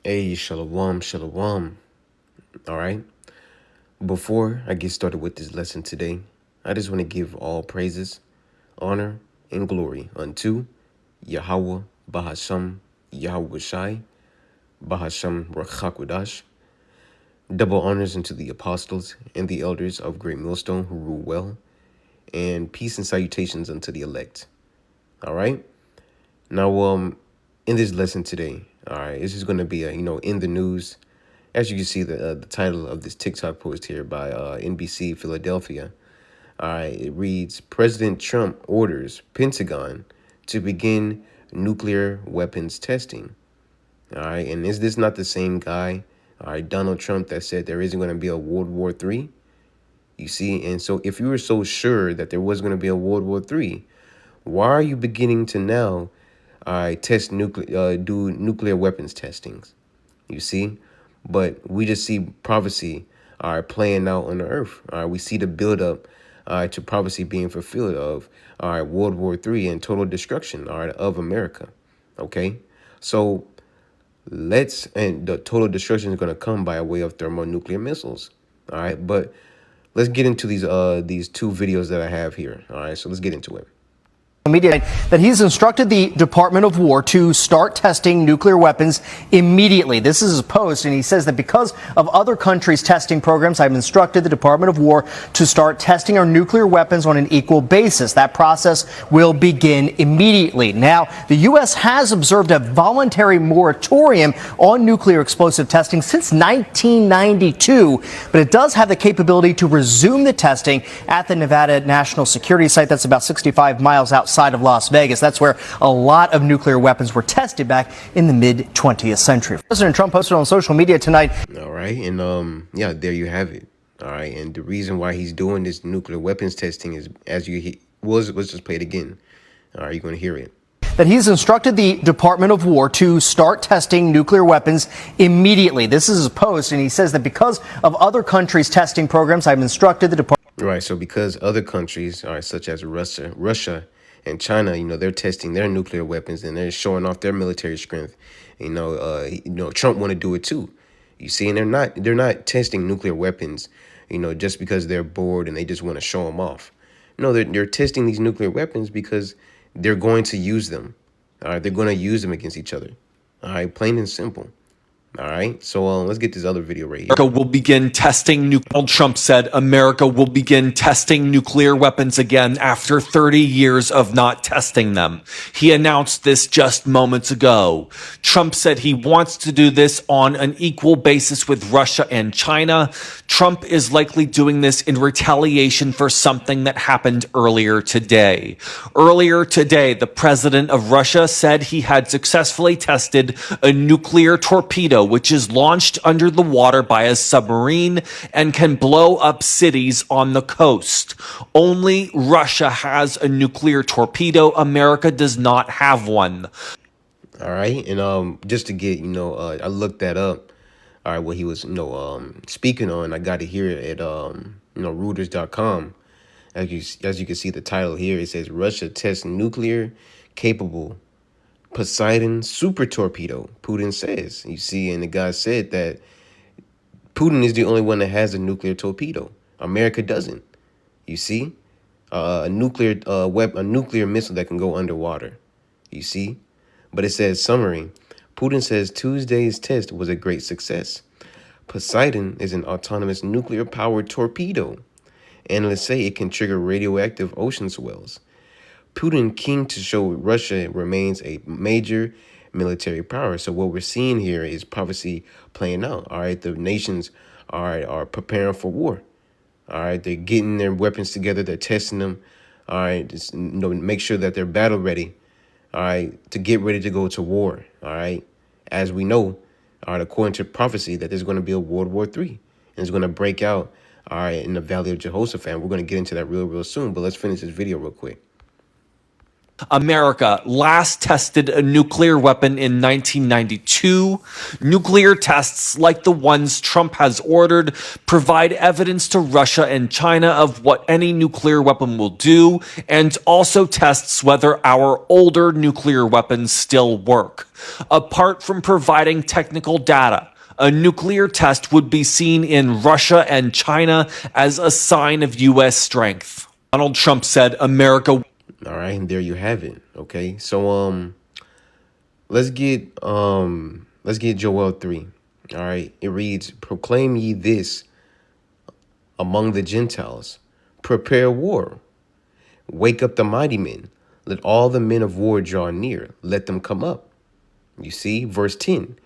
Hey, shalom, shalom. All right. Before I get started with this lesson today, I just want to give all praises, honor, and glory unto Yahweh Bahasham Yahweh Shai Bahasham Rachakwadash. Double honors unto the apostles and the elders of Great Millstone who rule well, and peace and salutations unto the elect. All right. Now, in this lesson today, all right, this is going to be in the news. As you can see, the title of this TikTok post here by NBC Philadelphia, all right, it reads, President Trump orders Pentagon to begin nuclear weapons testing. All right, and is this not the same guy, all right, Donald Trump, that said there isn't going to be a World War III? You see, and so if you were so sure that there was going to be a World War III, why are you beginning to now test do nuclear weapons testings? You see, but we just see prophecy playing out on the earth. We see the buildup to prophecy being fulfilled of World War III and total destruction of America. Okay, so and the total destruction is going to come by way of thermonuclear missiles. All right, but let's get into these two videos that I have here. All right, so let's get into it. Media that he's instructed the Department of War to start testing nuclear weapons immediately. This is his post, and he says that because of other countries' testing programs, I've instructed the Department of War to start testing our nuclear weapons on an equal basis. That process will begin immediately. Now, the U.S. has observed a voluntary moratorium on nuclear explosive testing since 1992, but it does have the capability to resume the testing at the Nevada National Security Site. That's about 65 miles outside of Las Vegas. That's where a lot of nuclear weapons were tested back in the mid-20th century. President Trump posted on social media tonight. All right, and yeah, there you have it. All right, and the reason why he's doing this nuclear weapons testing is, as let's just play it again. All right, you're going to hear it. That he's instructed the Department of War to start testing nuclear weapons immediately. This is his post, and he says that because of other countries' testing programs, I've instructed the Department. Right, so because other countries, such as Russia and China, they're testing their nuclear weapons and they're showing off their military strength. Trump want to do it too. You see, and they're not testing nuclear weapons, just because they're bored and they just want to show them off. No, they're testing these nuclear weapons because they're going to use them. All right, they're going to use them against each other. All right, plain and simple. All right, so let's get this other video right here. America will begin testing. Donald Trump said America will begin testing nuclear weapons again after 30 years of not testing them. He announced this just moments ago. Trump said he wants to do this on an equal basis with Russia and China. Trump is likely doing this in retaliation for something that happened earlier today. Earlier today, the president of Russia said he had successfully tested a nuclear torpedo, which is launched under the water by a submarine and can blow up cities on the coast. Only Russia has a nuclear torpedo. America does not have one. All right, and just to get I looked that up. All right, what he was speaking on. I got to hear it at Reuters.com. As you can see the title here, it says Russia tests nuclear capable Poseidon super torpedo, Putin says. You see, and the guy said that Putin is the only one that has a nuclear torpedo. America doesn't. You see, a nuclear missile that can go underwater. You see, but it says summary. Putin says Tuesday's test was a great success. Poseidon is an autonomous nuclear-powered torpedo. Analysts say it can trigger radioactive ocean swells. Putin keen to show Russia remains a major military power. So what we're seeing here is prophecy playing out. All right, the nations are preparing for war. All right, they're getting their weapons together. They're testing them. All right, just make sure that they're battle ready. All right, to get ready to go to war. All right, as we know, all right, according to prophecy, that there's going to be a World War III, and it's going to break out. All right, in the Valley of Jehoshaphat. We're going to get into that real soon. But let's finish this video real quick. America last tested a nuclear weapon in 1992. Nuclear tests like the ones Trump has ordered provide evidence to Russia and China of what any nuclear weapon will do, and also tests whether our older nuclear weapons still work. Apart from providing technical data, a nuclear test would be seen in Russia and China as a sign of U.S. strength. Donald Trump said America. All right, and there you have it. Okay, so let's get Joel 3. All right, it reads, "Proclaim ye this among the Gentiles, prepare war, wake up the mighty men, let all the men of war draw near, let them come up." You see, verse 10,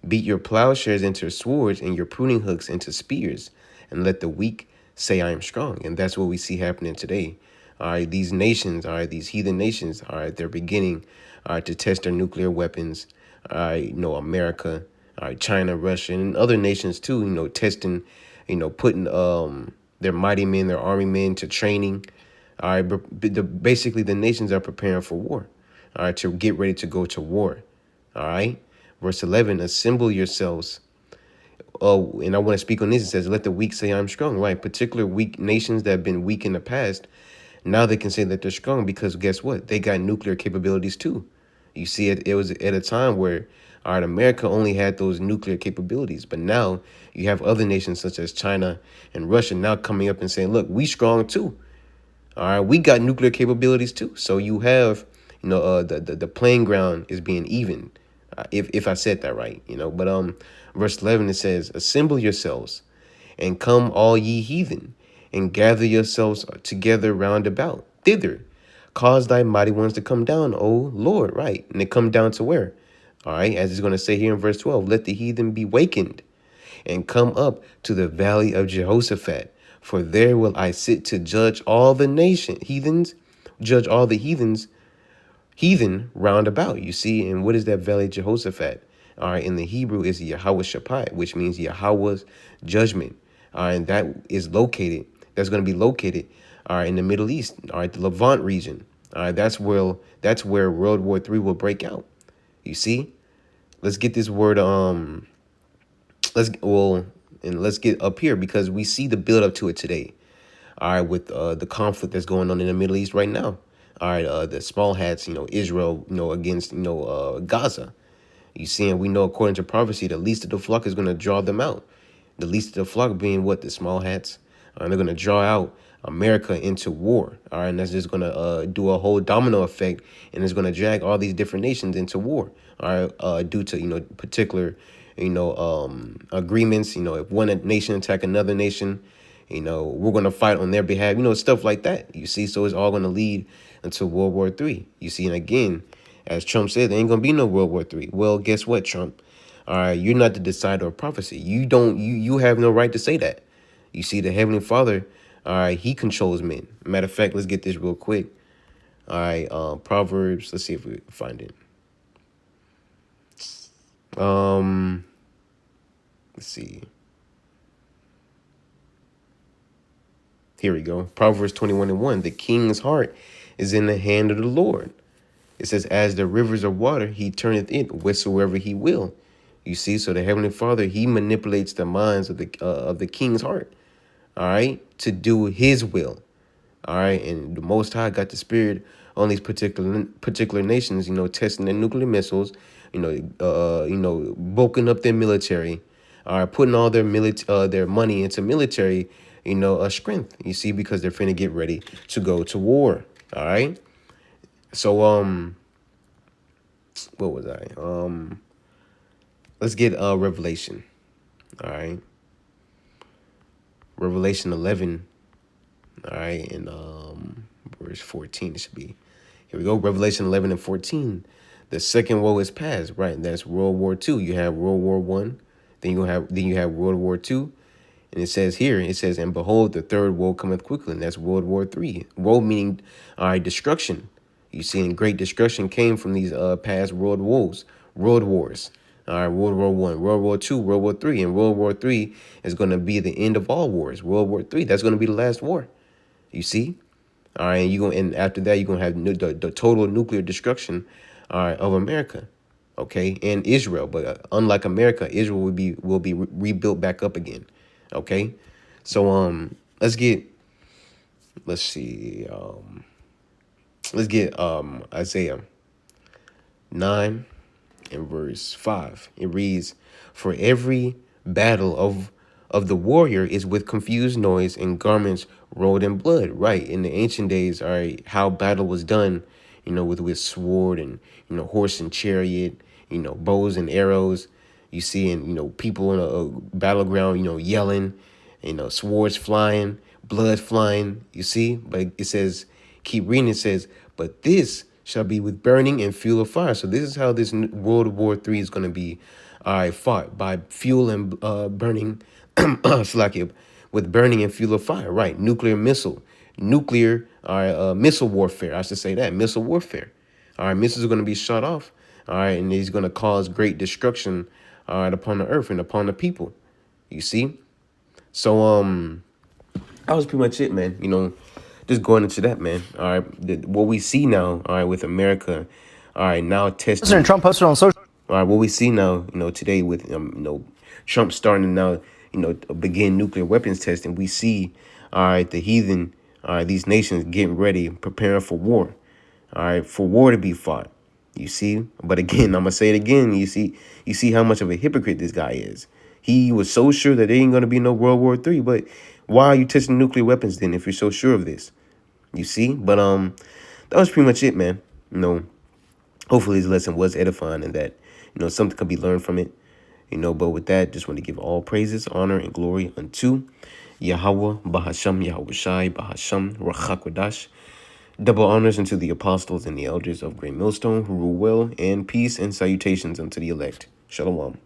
"Beat your plowshares into swords and your pruning hooks into spears, and let the weak say I am strong." And that's what we see happening today. All right, these nations, all right, these heathen nations, all right, they're beginning, all right, to test their nuclear weapons. All right, America, all right, China, Russia, and other nations too, testing, putting their mighty men, their army men to training. All right, but basically the nations are preparing for war, all right, to get ready to go to war. All right, verse 11, "Assemble yourselves." Oh, and I want to speak on this. It says, "Let the weak say I'm strong." Right, particular weak nations that have been weak in the past, now they can say that they're strong because guess what? They got nuclear capabilities too. You see, it was at a time where, all right, America only had those nuclear capabilities, but now you have other nations such as China and Russia now coming up and saying, "Look, we strong too. All right, we got nuclear capabilities too." So you have, the playing ground is being evened, if I said that right, But verse 11 it says, "Assemble yourselves, and come all ye heathen, and gather yourselves together round about thither. Cause thy mighty ones to come down, O Lord." Right, and they come down to where? All right, as it's going to say here in verse 12, "Let the heathen be wakened, and come up to the valley of Jehoshaphat. For there will I sit to judge all the judge all the heathen round about." You see, and what is that valley of Jehoshaphat? All right, in the Hebrew is Yahweh Shaphat, which means Yahweh's judgment. All right, and that's going to be located, all right, in the Middle East, all right, the Levant region. All right, that's where World War III will break out. You see, let's get this word. Let's get up here because we see the build up to it today. All right, with the conflict that's going on in the Middle East right now. All right, the small hats, Israel, against, Gaza. You see, and we know according to prophecy, the least of the flock is going to draw them out. The least of the flock being what? The small hats. They're going to draw out America into war. All right, and that's just going to do a whole domino effect, and it's going to drag all these different nations into war. All right, due to particular agreements. If one nation attack another nation, we're going to fight on their behalf. Stuff like that. You see, so it's all going to lead into World War III. You see, and again, as Trump said, there ain't going to be no World War III. Well, guess what, Trump? All right, you're not the decider of prophecy. You have no right to say that. You see, the Heavenly Father, all right, he controls men. Matter of fact, let's get this real quick. All right, Proverbs, let's see if we can find it. Let's see. Here we go. Proverbs 21:1. "The king's heart is in the hand of the Lord." It says, "As the rivers of water, he turneth it wheresoever he will." You see, so the Heavenly Father, he manipulates the minds of the king's heart, all right, to do his will, all right. And the Most High got the spirit on these particular nations, testing their nuclear missiles, bulking up their military, all right, putting all their money into military, strength. You see, because they're finna get ready to go to war, all right. So what was I? Let's get Revelation. All right. Revelation 11. All right, and verse 14 it should be. Here we go. Revelation 11 and 14. "The second woe is past." Right, that's World War II. You have World War I, then you have World War II. And it says here, "And behold, the third woe cometh quickly," and that's World War III. Woe meaning, all right, destruction. You see, and great destruction came from these past world wars. All right, World War I, World War II, World War III, and World War III is going to be the end of all wars. World War III, that's going to be the last war. You see, All right, and after that you're gonna have the total nuclear destruction, all right, of America, okay, and Israel. But unlike America, Israel will be rebuilt back up again, okay. So let's see, Isaiah 9 and verse 5. It reads, "For every battle of the warrior is with confused noise and garments rolled in blood." Right. In the ancient days, all right, how battle was done, with sword and, horse and chariot, bows and arrows. You see, and, people in a battleground, yelling, swords flying, blood flying, you see? But it says, keep reading, it says, "But this shall be with burning and fuel of fire." So this is how this World War III is going to be, all right, fought by fuel and burning, Slakia, with burning and fuel of fire, right? Nuclear, all right, missile warfare. I should say that, missile warfare. All right, missiles are going to be shot off, all right, and it's going to cause great destruction, all right, upon the earth and upon the people. You see? So that was pretty much it, man. Just going into that, man. All right, what we see now, all right, with America, all right, now testing. President Trump posted on social. All right, what we see now, today with Trump starting to now, begin nuclear weapons testing. We see, all right, the heathen, all right, these nations getting ready, preparing for war, all right, for war to be fought. You see, but again, I'm gonna say it again. You see how much of a hypocrite this guy is. He was so sure that there ain't gonna be no World War III, but why are you testing nuclear weapons then if you're so sure of this? You see, but that was pretty much it, man. Hopefully this lesson was edifying and that, something could be learned from it. But with that, just want to give all praises, honor, and glory unto Yahweh, Bahasham, Yahweh Shai, Bahasham, Rachakwadash. Double honors unto the apostles and the elders of Great Millstone who rule well, and peace and salutations unto the elect. Shalom.